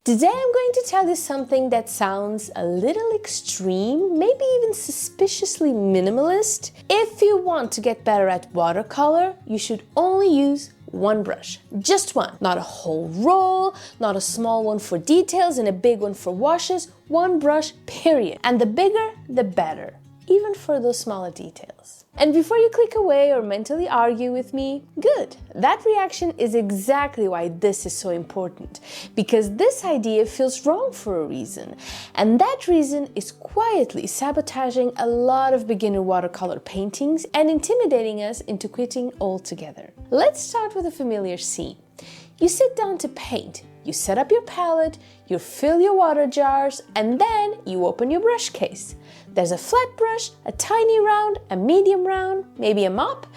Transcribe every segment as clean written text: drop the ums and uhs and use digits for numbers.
Today I'm going to tell you something that sounds a little extreme, maybe even suspiciously minimalist. If you want to get better at watercolor, you should only use one brush, just one. Not a whole roll, not a small one for details and a big one for washes, one brush, period. And the bigger, the better, even for those smaller details. And before you click away or mentally argue with me, good. That reaction is exactly why this is so important, because this idea feels wrong for a reason. And that reason is quietly sabotaging a lot of beginner watercolor paintings and intimidating us into quitting altogether. Let's start with a familiar scene. You sit down to paint. You set up your palette, you fill your water jars, and then you open your brush case. There's a flat brush, a tiny round, a medium round, maybe a mop,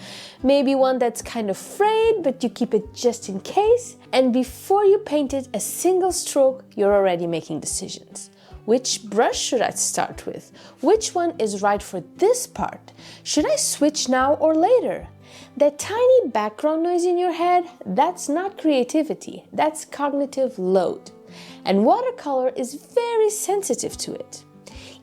maybe one that's kind of frayed, but you keep it just in case. And before you paint it a single stroke, you're already making decisions. Which brush should I start with? Which one is right for this part? Should I switch now or later? That tiny background noise in your head, that's not creativity, that's cognitive load. And watercolor is very sensitive to it.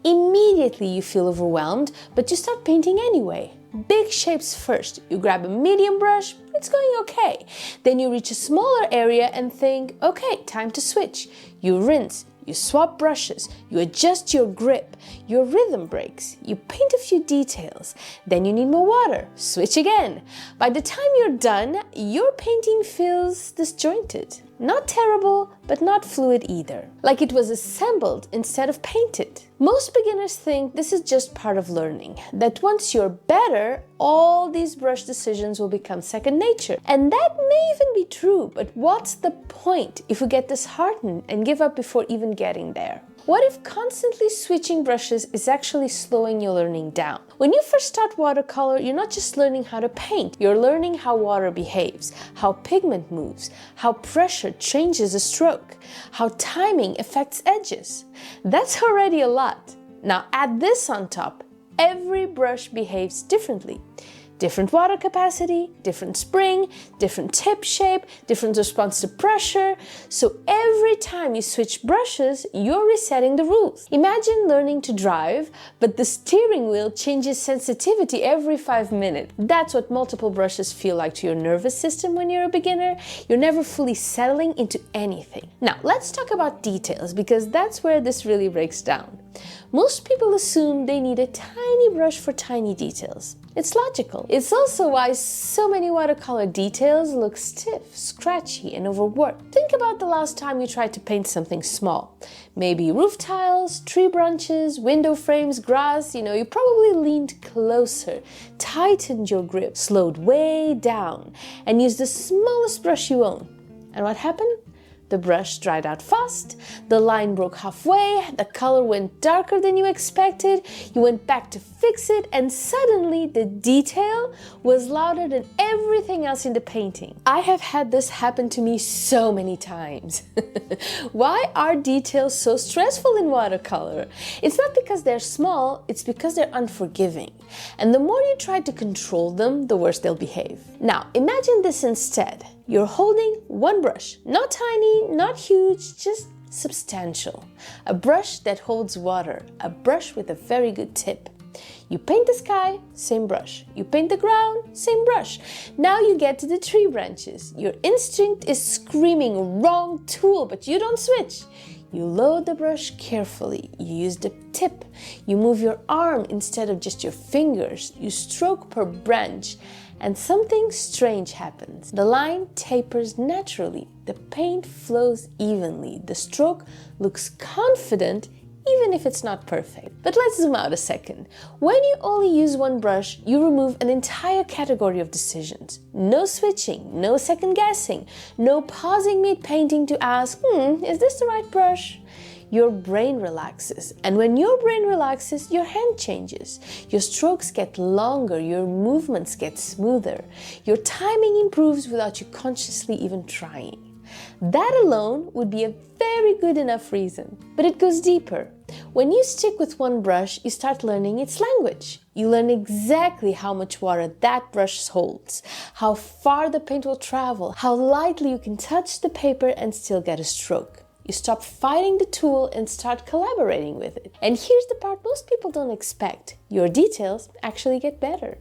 Immediately you feel overwhelmed, but you start painting anyway. Big shapes first. You grab a medium brush, it's going okay. Then you reach a smaller area and think, okay, time to switch. You rinse. You swap brushes, you adjust your grip, your rhythm breaks, you paint a few details, then you need more water, switch again. By the time you're done, your painting feels disjointed. Not terrible, but not fluid either. Like it was assembled instead of painted. Most beginners think this is just part of learning, that once you're better, all these brush decisions will become second nature. And that may even be true, but what's the point if we get disheartened and give up before even getting there? What if constantly switching brushes is actually slowing your learning down? When you first start watercolor, you're not just learning how to paint, you're learning how water behaves, how pigment moves, how pressure changes a stroke, how timing affects edges. That's already a lot. Now add this on top. Every brush behaves differently. Different water capacity, different spring, different tip shape, different response to pressure. So every time you switch brushes, you're resetting the rules. Imagine learning to drive, but the steering wheel changes sensitivity every 5 minutes. That's what multiple brushes feel like to your nervous system when you're a beginner. You're never fully settling into anything. Now, let's talk about details, because that's where this really breaks down. Most people assume they need a tiny brush for tiny details. It's logical. It's also why so many watercolor details look stiff, scratchy, and overworked. Think about the last time you tried to paint something small. Maybe roof tiles, tree branches, window frames, grass. You probably leaned closer, tightened your grip, slowed way down, and used the smallest brush you own. And what happened? The brush dried out fast, the line broke halfway, the color went darker than you expected, you went back to fix it, and suddenly the detail was louder than everything else in the painting. I have had this happen to me so many times. Why are details so stressful in watercolor? It's not because they're small, it's because they're unforgiving. And the more you try to control them, the worse they'll behave. Now, imagine this instead. You're holding one brush, not tiny, not huge, just substantial. A brush that holds water, a brush with a very good tip. You paint the sky, same brush. You paint the ground, same brush. Now you get to the tree branches. Your instinct is screaming, wrong tool, but you don't switch. You load the brush carefully. You use the tip. You move your arm instead of just your fingers. You stroke per branch. And something strange happens. The line tapers naturally. The paint flows evenly. The stroke looks confident, even if it's not perfect. But let's zoom out a second. When you only use one brush, you remove an entire category of decisions. No switching, no second guessing, no pausing mid-painting to ask, is this the right brush? Your brain relaxes, and when your brain relaxes, your hand changes. Your strokes get longer, your movements get smoother. Your timing improves without you consciously even trying. That alone would be a very good enough reason. But it goes deeper. When you stick with one brush, you start learning its language. You learn exactly how much water that brush holds, how far the paint will travel, how lightly you can touch the paper and still get a stroke. You stop fighting the tool and start collaborating with it. And here's the part most people don't expect. Your details actually get better.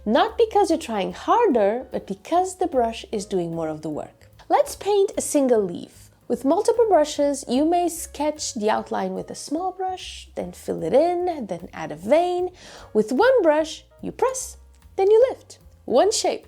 Not because you're trying harder, but because the brush is doing more of the work. Let's paint a single leaf. With multiple brushes, you may sketch the outline with a small brush, then fill it in, then add a vein. With one brush, you press, then you lift. One shape.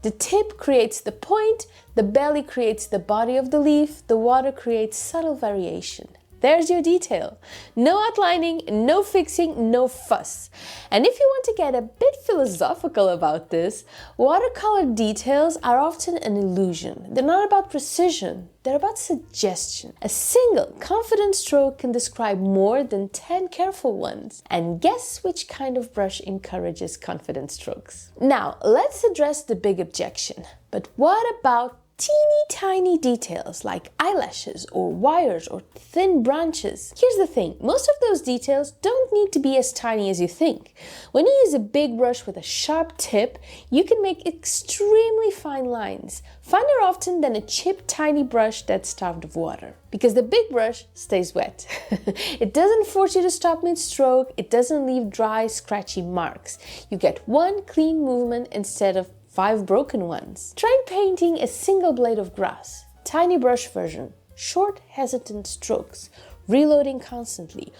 The tip creates the point, the belly creates the body of the leaf, the water creates subtle variation. There's your detail. No outlining, no fixing, no fuss. And if you want to get a bit philosophical about this, watercolor details are often an illusion. They're not about precision, they're about suggestion. A single confident stroke can describe more than 10 careful ones. And guess which kind of brush encourages confident strokes? Now, let's address the big objection. But what about teeny tiny details like eyelashes or wires or thin branches? Here's the thing, most of those details don't need to be as tiny as you think. When you use a big brush with a sharp tip, you can make extremely fine lines, finer often than a chipped tiny brush that's starved of water. Because the big brush stays wet. It doesn't force you to stop mid-stroke, it doesn't leave dry, scratchy marks. You get one clean movement instead of 5 broken ones. Try painting a single blade of grass. Tiny brush version. Short, hesitant strokes. Reloading constantly.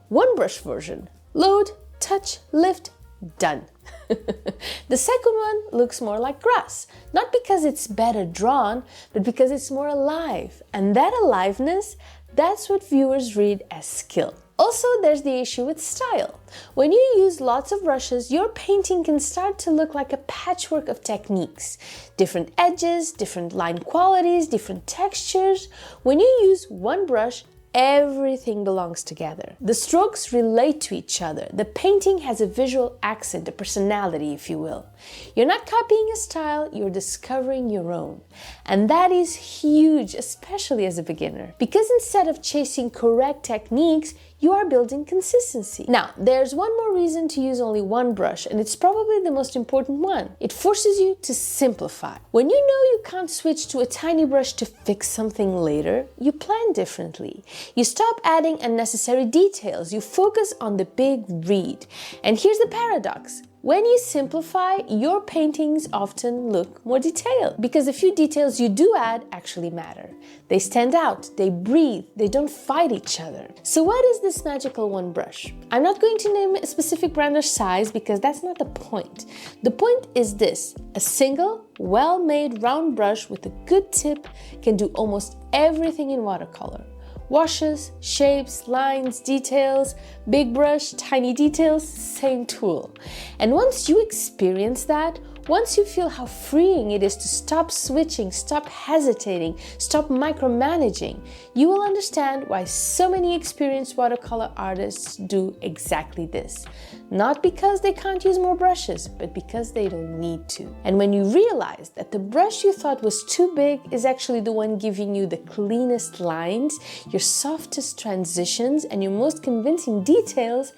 One brush version. Load, touch, lift, done. The second one looks more like grass. Not because it's better drawn, but because it's more alive. And that aliveness, that's what viewers read as skill. Also, there's the issue with style. When you use lots of brushes, your painting can start to look like a patchwork of techniques. Different edges, different line qualities, different textures. When you use one brush, everything belongs together. The strokes relate to each other. The painting has a visual accent, a personality, if you will. You're not copying a style, you're discovering your own. And that is huge, especially as a beginner. Because instead of chasing correct techniques, you are building consistency. Now, there's one more reason to use only one brush, and it's probably the most important one. It forces you to simplify. When you know you can't switch to a tiny brush to fix something later, you plan differently. You stop adding unnecessary details. You focus on the big read. And here's the paradox. When you simplify, your paintings often look more detailed because the few details you do add actually matter. They stand out, they breathe, they don't fight each other. So what is this magical one brush? I'm not going to name a specific brand or size because that's not the point. The point is this: a single, well-made round brush with a good tip can do almost everything in watercolor. Washes, shapes, lines, details, big brush, tiny details, same tool. And once you experience that, once you feel how freeing it is to stop switching, stop hesitating, stop micromanaging, you will understand why so many experienced watercolor artists do exactly this. Not because they can't use more brushes, but because they don't need to. And when you realize that the brush you thought was too big is actually the one giving you the cleanest lines, your softest transitions, and your most convincing details,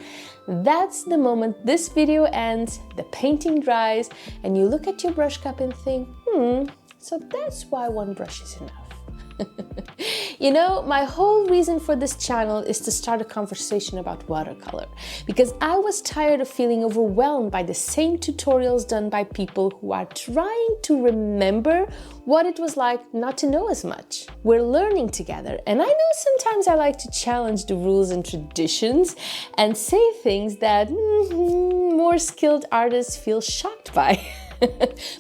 that's the moment this video ends, the painting dries, and you look at your brush cup and think, so that's why one brush is enough. You know, my whole reason for this channel is to start a conversation about watercolor, because I was tired of feeling overwhelmed by the same tutorials done by people who are trying to remember what it was like not to know as much. We're learning together, and I know sometimes I like to challenge the rules and traditions and say things that more skilled artists feel shocked by.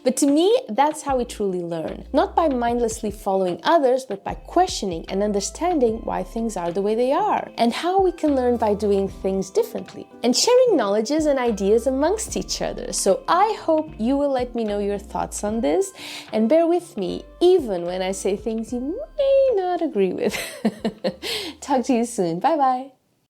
But to me, that's how we truly learn. Not by mindlessly following others, but by questioning and understanding why things are the way they are, and how we can learn by doing things differently, and sharing knowledges and ideas amongst each other. So I hope you will let me know your thoughts on this, and bear with me even when I say things you may not agree with. Talk to you soon. Bye bye.